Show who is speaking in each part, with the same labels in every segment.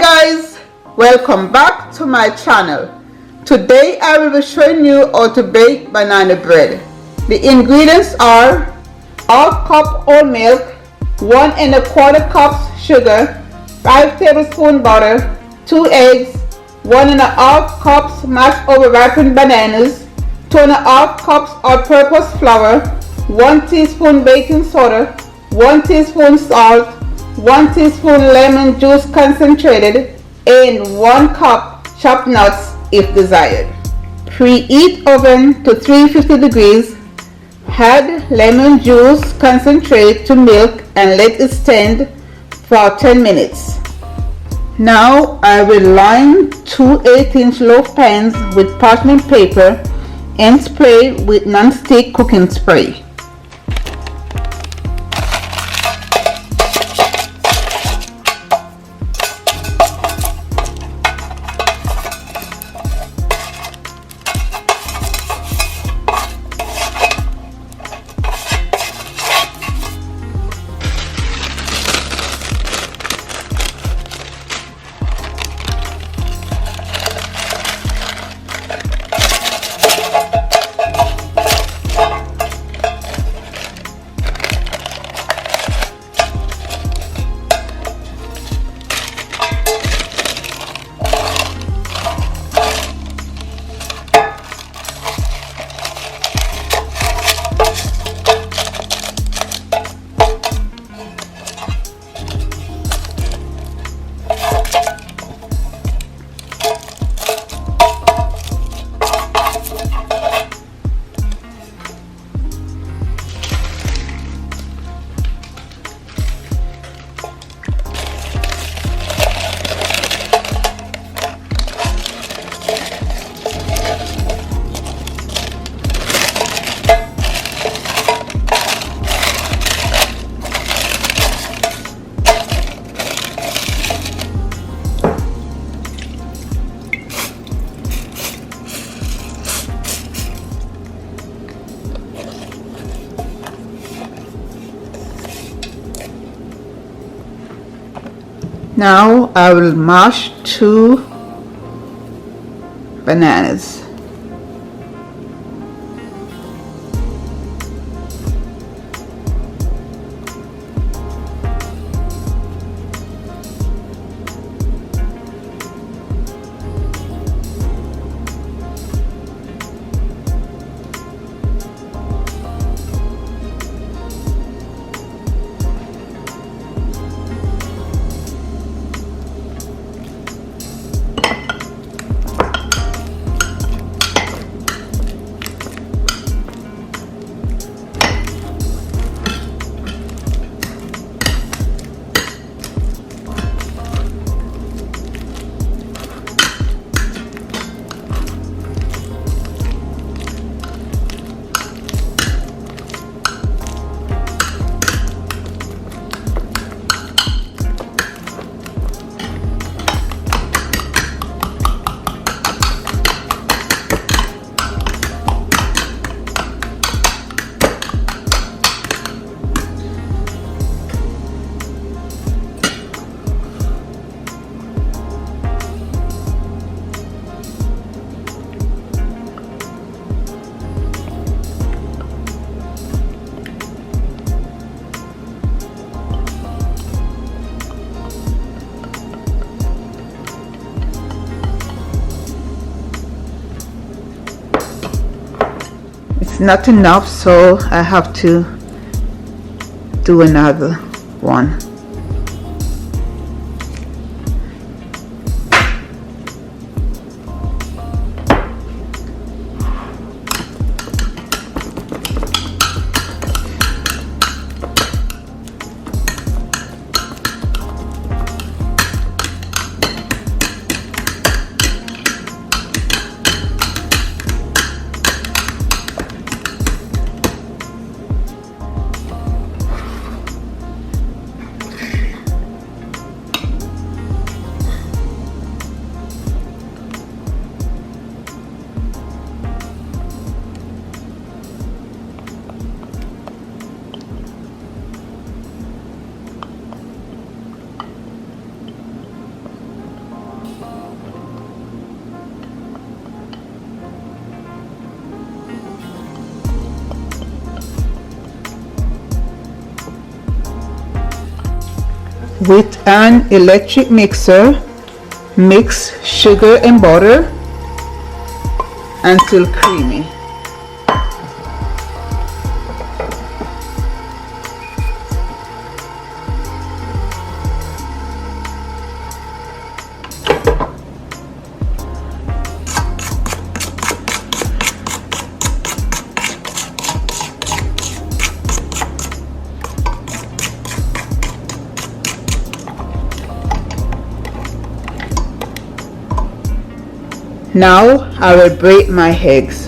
Speaker 1: guys, welcome back to my channel. Today I will be showing you how to bake banana bread. The ingredients are ½ cup whole milk, 1 1/4 cups sugar, 5 tablespoons butter, 2 eggs, 1 1/2 cups mashed over-ripened bananas, 2 1/2 cups all-purpose flour, 1 teaspoon baking soda, 1 teaspoon salt, 1 teaspoon lemon juice concentrated, and 1 cup chopped nuts if desired. Preheat oven to 350 degrees. Add lemon juice concentrate to milk and let it stand for 10 minutes. Now I will line 2 8-inch loaf pans with parchment paper and spray with non-stick cooking spray. Now I will mash 2 bananas. Not enough, so I have to do another one. With an electric mixer, mix sugar and butter until creamy. Now I will break my eggs.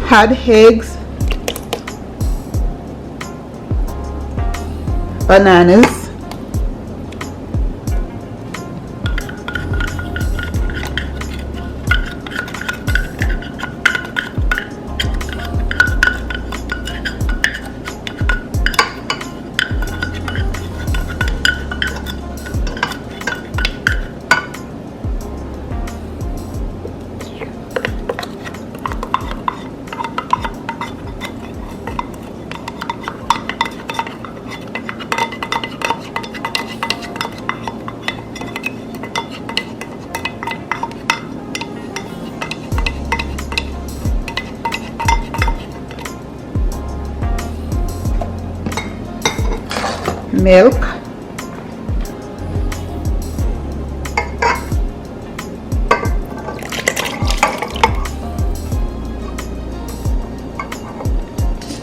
Speaker 1: Add eggs, bananas, milk,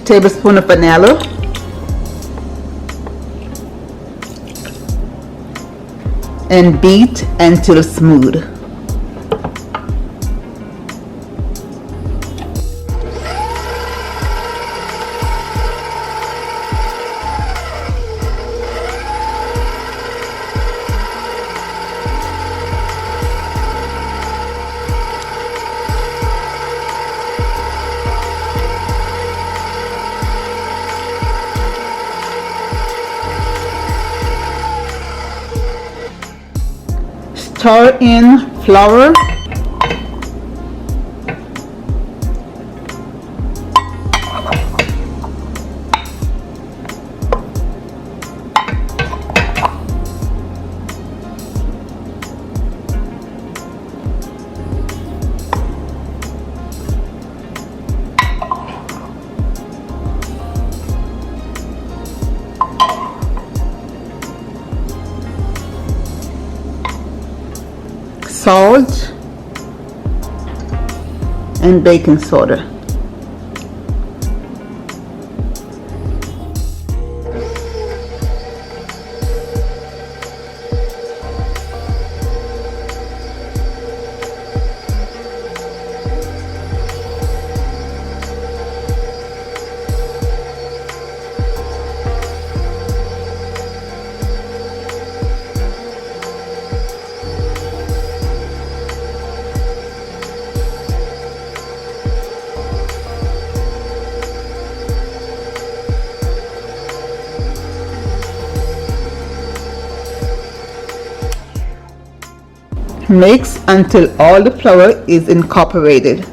Speaker 1: tablespoon of vanilla, and beat until smooth. Stir in flour, salt, and baking soda. Mix until all the flour is incorporated.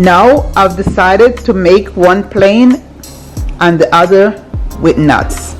Speaker 1: Now I've decided to make one plain and the other with nuts.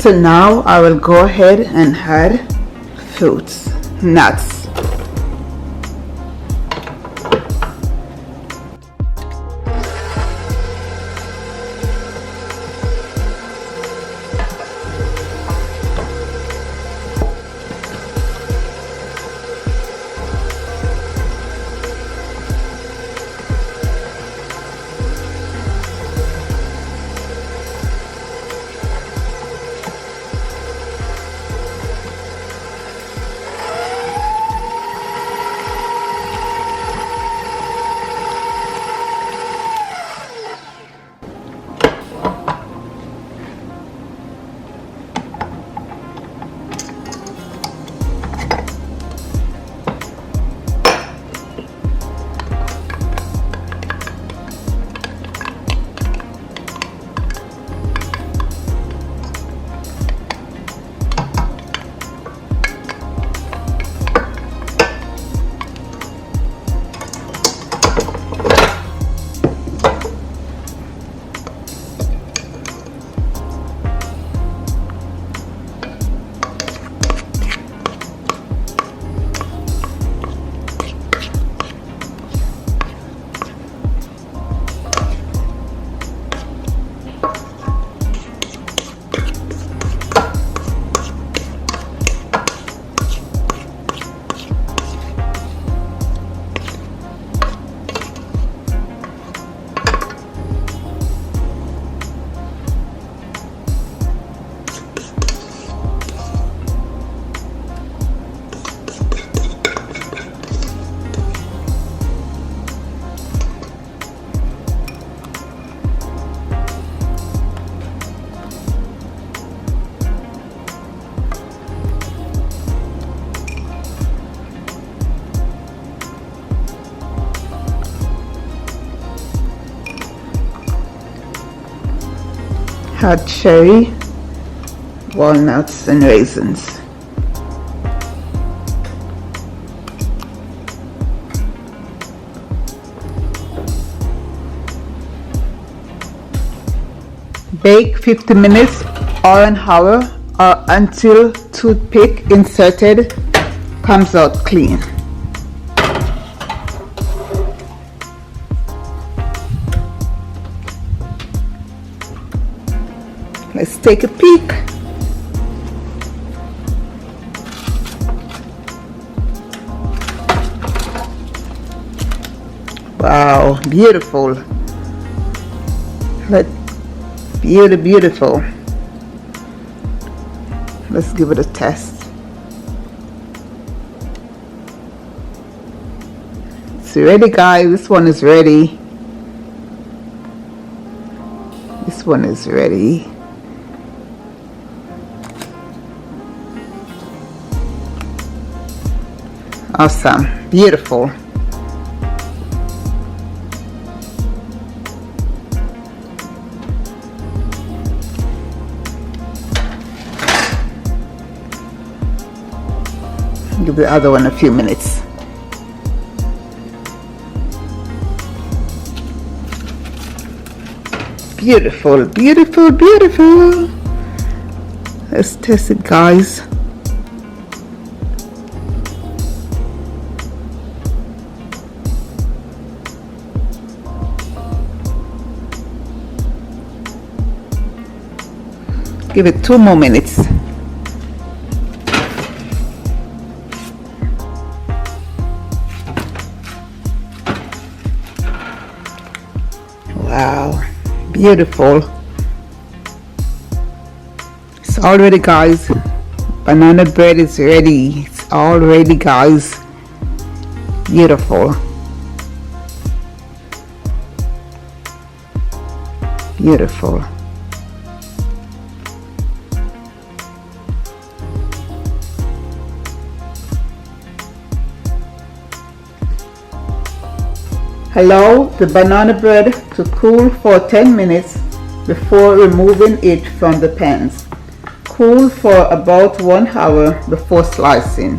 Speaker 1: So now I will go ahead and add fruits, nuts. Add cherry, walnuts and raisins. Bake 50 minutes or an hour or until toothpick inserted comes out clean. Let's take a peek. Wow, beautiful. Beautiful. Let's give it a test. It's ready, guys. This one is ready. This one is ready. Awesome, beautiful. Give the other one a few minutes. beautiful, beautiful, beautiful. Let's test it, guys. Give it 2 more minutes. Wow, beautiful. It's all ready, guys. Banana bread is ready. It's all ready, guys. Beautiful. Beautiful. Allow the banana bread to cool for 10 minutes before removing it from the pans. Cool for about 1 hour before slicing.